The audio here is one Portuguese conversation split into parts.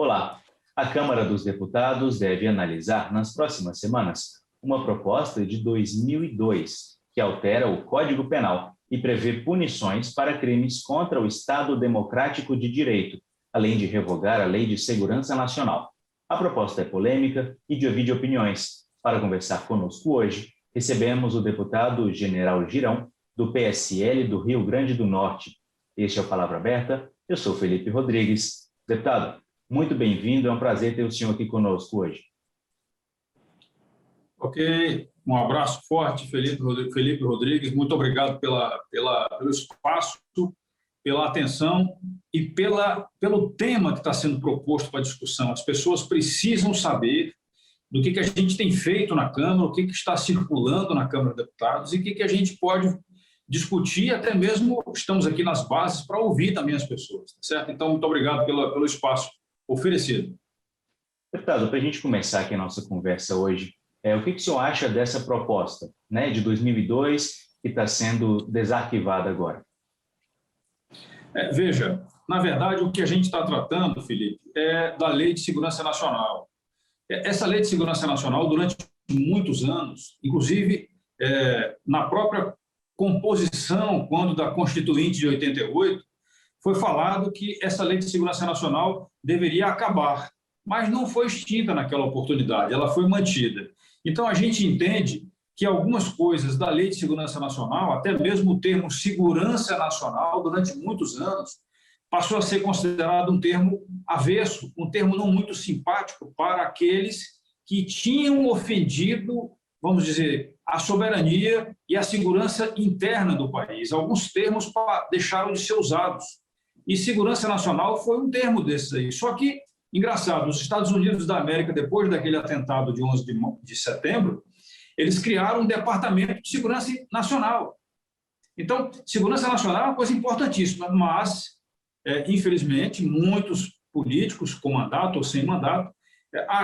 Olá, a Câmara dos Deputados deve analisar nas próximas semanas uma proposta de 2002 que altera o Código Penal e prevê punições para crimes contra o Estado Democrático de Direito, além de revogar a Lei de Segurança Nacional. A proposta é polêmica e divide opiniões. Para conversar conosco hoje, recebemos o deputado General Girão, do PSL do Rio Grande do Norte. Este é o Palavra Aberta, eu sou Felipe Rodrigues. Deputado, muito bem-vindo, é um prazer ter o senhor aqui conosco hoje. Ok, um abraço forte, Felipe Rodrigues, muito obrigado pelo espaço, pela atenção e pelo tema que está sendo proposto para discussão. As pessoas precisam saber do que a gente tem feito na Câmara, o que está circulando na Câmara de Deputados e o que a gente pode discutir, até mesmo estamos aqui nas bases para ouvir também as pessoas, tá certo? Então, muito obrigado pelo espaço oferecido. Deputado, para a gente começar aqui a nossa conversa hoje, o que o senhor acha dessa proposta, de 2002, que está sendo desarquivada agora? Veja, na verdade, o que a gente está tratando, Felipe, é da Lei de Segurança Nacional. Essa Lei de Segurança Nacional, durante muitos anos, inclusive na própria composição, quando da Constituinte de 88, foi falado que essa Lei de Segurança Nacional deveria acabar, mas não foi extinta naquela oportunidade, ela foi mantida. Então, a gente entende que algumas coisas da Lei de Segurança Nacional, até mesmo o termo segurança nacional, durante muitos anos, passou a ser considerado um termo avesso, um termo não muito simpático para aqueles que tinham ofendido, vamos dizer, a soberania e a segurança interna do país. Alguns termos deixaram de ser usados. E segurança nacional foi um termo desses aí. Só que, engraçado, os Estados Unidos da América, depois daquele atentado de 11 de setembro, eles criaram um departamento de segurança nacional. Então, segurança nacional é uma coisa importantíssima, mas, infelizmente, muitos políticos, com mandato ou sem mandato,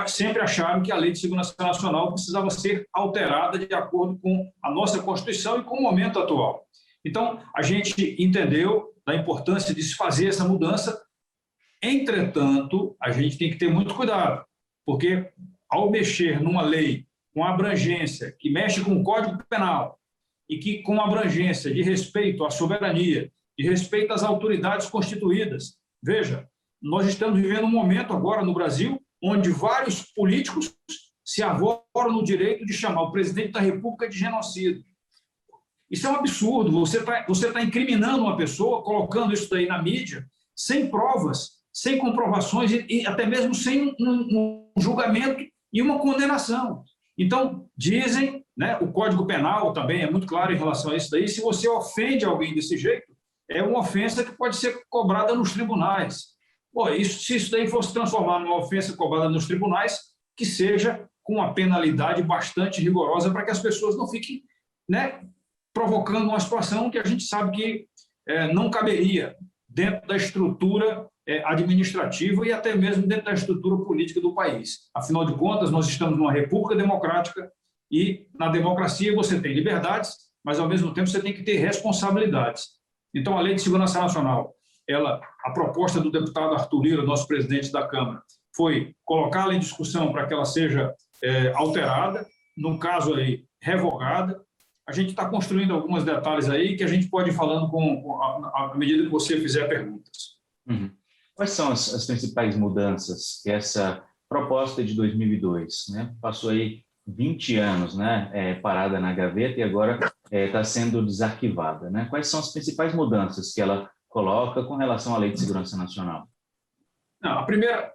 sempre acharam que a Lei de Segurança Nacional precisava ser alterada de acordo com a nossa Constituição e com o momento atual. Então, a gente entendeu da importância de se fazer essa mudança. Entretanto, a gente tem que ter muito cuidado, porque ao mexer numa lei com abrangência, que mexe com o Código Penal e que com abrangência de respeito à soberania, de respeito às autoridades constituídas, veja, nós estamos vivendo um momento agora no Brasil onde vários políticos se arvoram no direito de chamar o presidente da República de genocida. Isso é um absurdo, você tá incriminando uma pessoa, colocando isso daí na mídia, sem provas, sem comprovações e até mesmo sem um julgamento e uma condenação. Então, dizem, o Código Penal também é muito claro em relação a isso daí, se você ofende alguém desse jeito, é uma ofensa que pode ser cobrada nos tribunais. Bom, se isso daí fosse transformar numa ofensa cobrada nos tribunais, que seja com uma penalidade bastante rigorosa para que as pessoas não fiquem, provocando uma situação que a gente sabe que não caberia dentro da estrutura administrativa e até mesmo dentro da estrutura política do país. Afinal de contas, nós estamos numa república democrática e na democracia você tem liberdades, mas ao mesmo tempo você tem que ter responsabilidades. Então, a Lei de Segurança Nacional, a proposta do deputado Arthur Lira, nosso presidente da Câmara, foi colocá-la em discussão para que ela seja alterada, no caso aí, revogada. A gente está construindo alguns detalhes aí que a gente pode ir falando à medida que você fizer perguntas. Uhum. Quais são as principais mudanças que essa proposta de 2002, passou aí 20 anos, parada na gaveta e agora está sendo desarquivada, Quais são as principais mudanças que ela coloca com relação à Lei de Segurança Nacional? Não, a primeira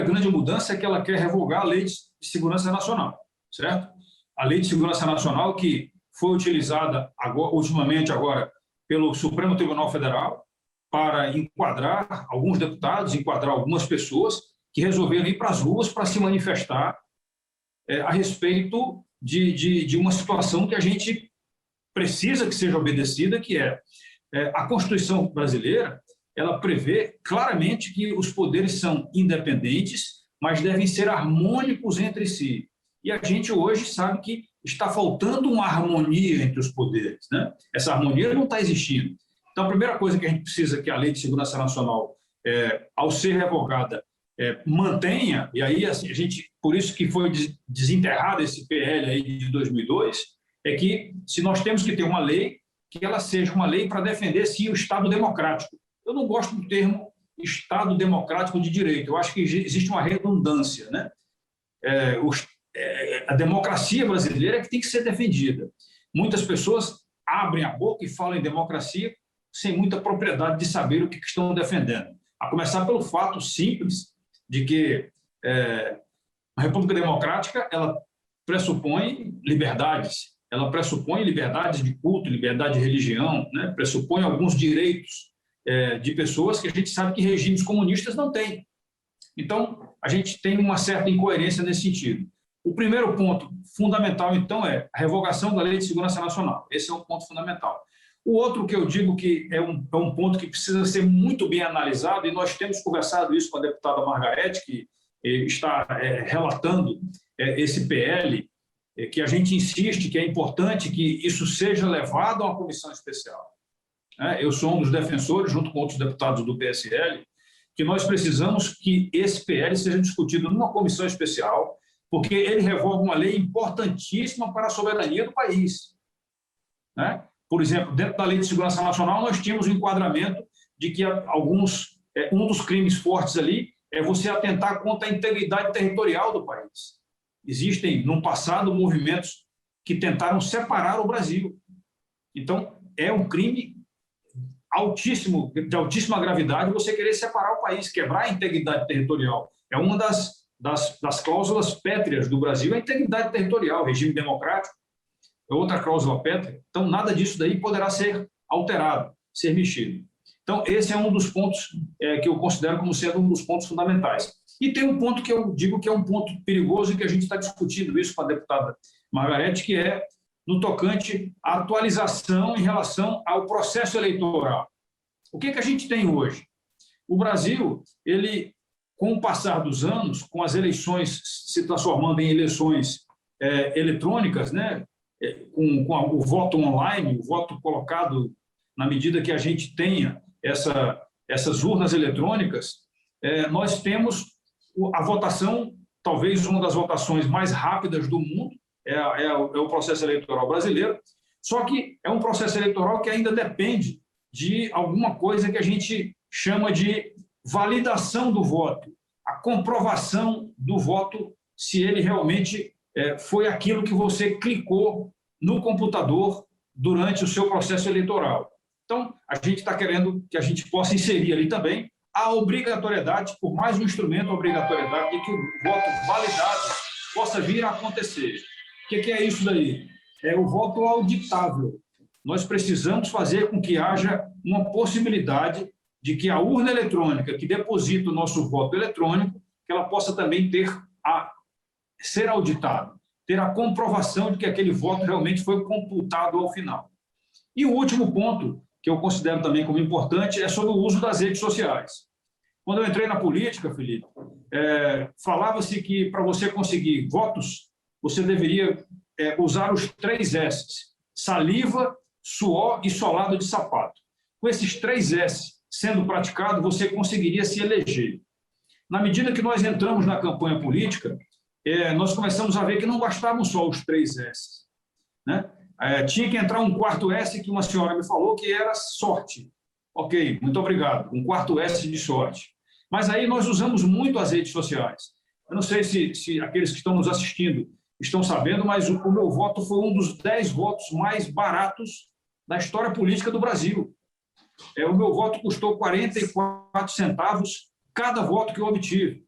grande mudança é que ela quer revogar a Lei de Segurança Nacional, certo? A Lei de Segurança Nacional que foi utilizada ultimamente agora pelo Supremo Tribunal Federal para enquadrar alguns deputados, enquadrar algumas pessoas que resolveram ir para as ruas para se manifestar a respeito de uma situação que a gente precisa que seja obedecida, que a Constituição brasileira, ela prevê claramente que os poderes são independentes, mas devem ser harmônicos entre si. E a gente hoje sabe que está faltando uma harmonia entre os poderes, Essa harmonia não está existindo. Então, a primeira coisa que a gente precisa que a Lei de Segurança Nacional, ao ser revogada, mantenha, e aí assim, por isso que foi desenterrado esse PL aí de 2002, é que se nós temos que ter uma lei, que ela seja uma lei para defender, sim, o Estado democrático. Eu não gosto do termo Estado democrático de direito, eu acho que existe uma redundância, né? A democracia brasileira é que tem que ser defendida. Muitas pessoas abrem a boca e falam em democracia sem muita propriedade de saber o que estão defendendo. A começar pelo fato simples de que a República Democrática ela pressupõe liberdades, de culto, liberdade de religião, né? Pressupõe alguns direitos de pessoas que a gente sabe que regimes comunistas não têm. Então, a gente tem uma certa incoerência nesse sentido. O primeiro ponto fundamental, então, é a revogação da Lei de Segurança Nacional. Esse é um ponto fundamental. O outro que eu digo que é um ponto que precisa ser muito bem analisado, e nós temos conversado isso com a deputada Margarete, que está relatando esse PL, que a gente insiste que é importante que isso seja levado a uma comissão especial. Eu sou um dos defensores, junto com outros deputados do PSL, que nós precisamos que esse PL seja discutido numa comissão especial, porque ele revoga uma lei importantíssima para a soberania do país. Por exemplo, dentro da Lei de Segurança Nacional, nós tínhamos o enquadramento de que um dos crimes fortes ali é você atentar contra a integridade territorial do país. Existem, no passado, movimentos que tentaram separar o Brasil. Então, é um crime de altíssima gravidade você querer separar o país, quebrar a integridade territorial. É uma das cláusulas pétreas do Brasil, a integridade territorial, regime democrático, é outra cláusula pétrea. Então, nada disso daí poderá ser alterado, ser mexido. Então, esse é um dos pontos que eu considero como sendo um dos pontos fundamentais. E tem um ponto que eu digo que é um ponto perigoso e que a gente está discutindo isso com a deputada Margarete, que é no tocante à atualização em relação ao processo eleitoral. O que a gente tem hoje? O Brasil, com o passar dos anos, com as eleições se transformando em eleições eletrônicas, né? Com o voto online, o voto colocado na medida que a gente tenha essas urnas eletrônicas, nós temos a votação, talvez uma das votações mais rápidas do mundo, é o processo eleitoral brasileiro, só que é um processo eleitoral que ainda depende de alguma coisa que a gente chama de validação do voto, a comprovação do voto, se ele realmente foi aquilo que você clicou no computador durante o seu processo eleitoral. Então, a gente está querendo que a gente possa inserir ali também a obrigatoriedade, por mais um instrumento, a obrigatoriedade de que o voto validado possa vir a acontecer. O que é isso daí? É o voto auditável. Nós precisamos fazer com que haja uma possibilidade de que a urna eletrônica que deposita o nosso voto eletrônico, que ela possa também ser auditada, ter a comprovação de que aquele voto realmente foi computado ao final. E o último ponto, que eu considero também como importante, é sobre o uso das redes sociais. Quando eu entrei na política, Felipe, falava-se que para você conseguir votos, você deveria usar os 3 S: saliva, suor e solado de sapato. Com esses 3 S sendo praticado, você conseguiria se eleger. Na medida que nós entramos na campanha política, nós começamos a ver que não bastavam só os 3 S, né? Tinha que entrar um 4º S que uma senhora me falou que era sorte. Ok, muito obrigado, um 4º S de sorte. Mas aí nós usamos muito as redes sociais. Eu não sei se aqueles que estão nos assistindo estão sabendo, mas o meu voto foi um dos 10 votos mais baratos da história política do Brasil. O meu voto custou 44 centavos cada voto que eu obtive.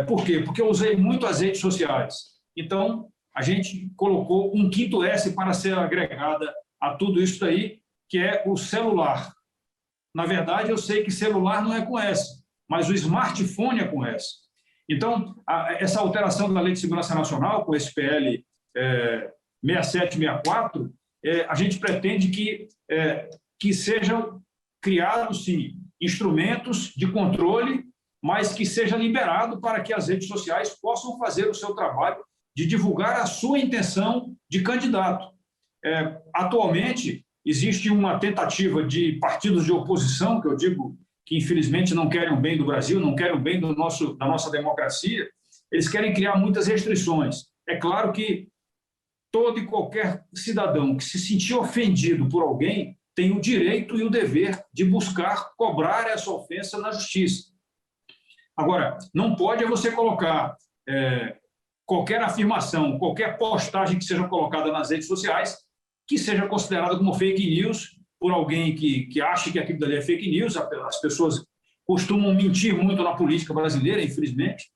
Por quê? Porque eu usei muito as redes sociais. Então, a gente colocou um 5º S para ser agregada a tudo isso daí, que é o celular. Na verdade, eu sei que celular não é com S, mas o smartphone é com S. Então, essa alteração da Lei de Segurança Nacional, com esse PL 6764, a gente pretende que sejam criados, sim, instrumentos de controle, mas que seja liberado para que as redes sociais possam fazer o seu trabalho de divulgar a sua intenção de candidato. Atualmente, existe uma tentativa de partidos de oposição, que eu digo que infelizmente não querem o bem do Brasil, não querem o bem da nossa democracia, eles querem criar muitas restrições. É claro que todo e qualquer cidadão que se sentir ofendido por alguém tem o direito e o dever de buscar cobrar essa ofensa na justiça. Agora, não pode você colocar qualquer afirmação, qualquer postagem que seja colocada nas redes sociais que seja considerada como fake news por alguém que ache que aquilo dali é fake news. As pessoas costumam mentir muito na política brasileira, infelizmente,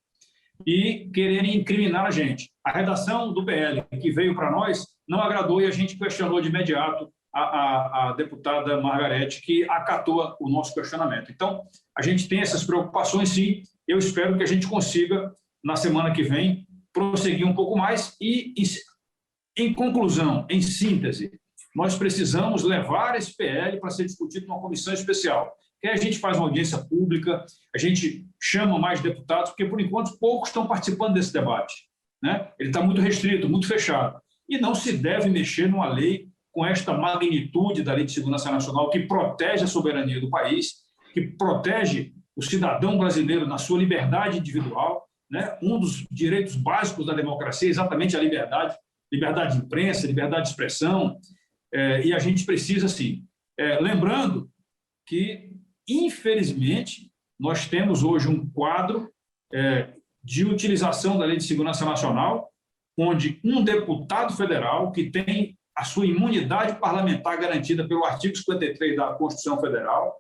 e quererem incriminar a gente. A redação do PL que veio para nós não agradou e a gente questionou de imediato a deputada Margarete, que acatou o nosso questionamento. Então, a gente tem essas preocupações, sim. Eu espero que a gente consiga, na semana que vem, prosseguir um pouco mais e, em conclusão, em síntese, nós precisamos levar esse PL para ser discutido numa comissão especial. Que a gente faz uma audiência pública, a gente chama mais deputados, porque, por enquanto, poucos estão participando desse debate, né? Ele está muito restrito, muito fechado. E não se deve mexer numa lei com esta magnitude da Lei de Segurança Nacional, que protege a soberania do país, que protege o cidadão brasileiro na sua liberdade individual, né? Um dos direitos básicos da democracia é exatamente a liberdade de imprensa, liberdade de expressão, e a gente precisa, sim. Lembrando que, infelizmente, nós temos hoje um quadro de utilização da Lei de Segurança Nacional, onde um deputado federal que tem a sua imunidade parlamentar garantida pelo artigo 53 da Constituição Federal,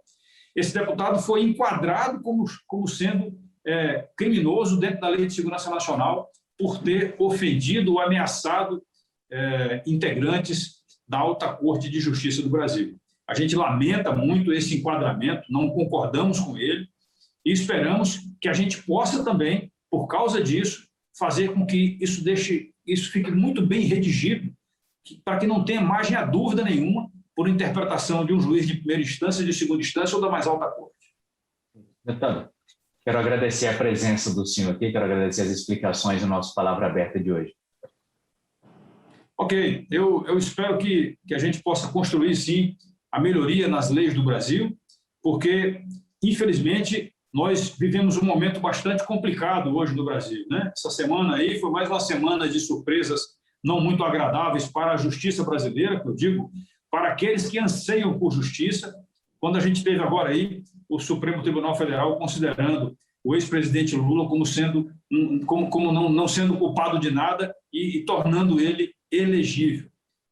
esse deputado foi enquadrado como sendo criminoso dentro da Lei de Segurança Nacional por ter ofendido ou ameaçado integrantes da Alta Corte de Justiça do Brasil. A gente lamenta muito esse enquadramento, não concordamos com ele e esperamos que a gente possa também, por causa disso, fazer com que isso fique muito bem redigido, para que não tenha margem a dúvida nenhuma por interpretação de um juiz de primeira instância, de segunda instância ou da mais alta corte. Deputado, quero agradecer a presença do senhor aqui, quero agradecer as explicações do nosso Palavra Aberta de hoje. Ok, eu espero que a gente possa construir, sim, a melhoria nas leis do Brasil, porque, infelizmente, nós vivemos um momento bastante complicado hoje no Brasil, né? Essa semana aí foi mais uma semana de surpresas não muito agradáveis para a justiça brasileira, que eu digo, para aqueles que anseiam por justiça, quando a gente teve agora aí o Supremo Tribunal Federal considerando o ex-presidente Lula como não sendo culpado de nada e tornando ele elegível,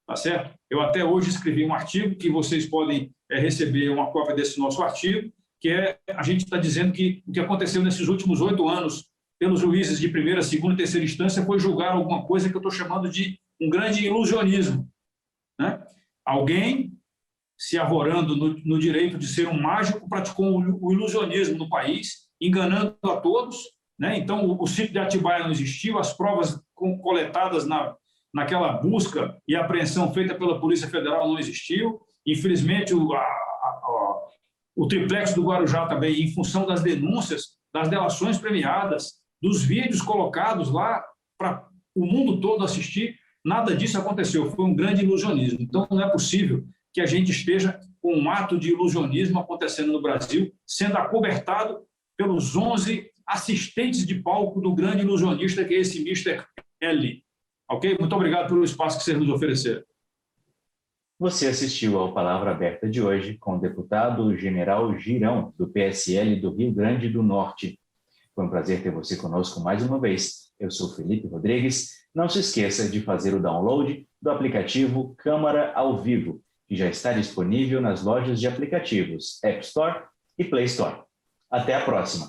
tá certo? Eu até hoje escrevi um artigo que vocês podem receber uma cópia desse nosso artigo, que a gente está dizendo que o que aconteceu nesses últimos 8 anos pelos juízes de primeira, segunda e terceira instância foi julgar alguma coisa que eu estou chamando de um grande ilusionismo, né? Alguém, se arvorando no direito de ser um mágico, praticou o ilusionismo no país, enganando a todos, né? Então, o sítio de Atibaia não existiu, as provas coletadas naquela busca e apreensão feita pela Polícia Federal não existiu. Infelizmente, o triplex do Guarujá também, em função das denúncias, das delações premiadas, dos vídeos colocados lá para o mundo todo assistir, nada disso aconteceu. Foi um grande ilusionismo. Então, não é possível que a gente esteja com um ato de ilusionismo acontecendo no Brasil, sendo acobertado pelos 11 assistentes de palco do grande ilusionista que é esse Mr. L. Ok? Muito obrigado pelo espaço que vocês nos ofereceram. Você assistiu ao Palavra Aberta de hoje com o deputado General Girão, do PSL do Rio Grande do Norte. Foi um prazer ter você conosco mais uma vez. Eu sou Felipe Rodrigues. Não se esqueça de fazer o download do aplicativo Câmara ao Vivo, que já está disponível nas lojas de aplicativos App Store e Play Store. Até a próxima!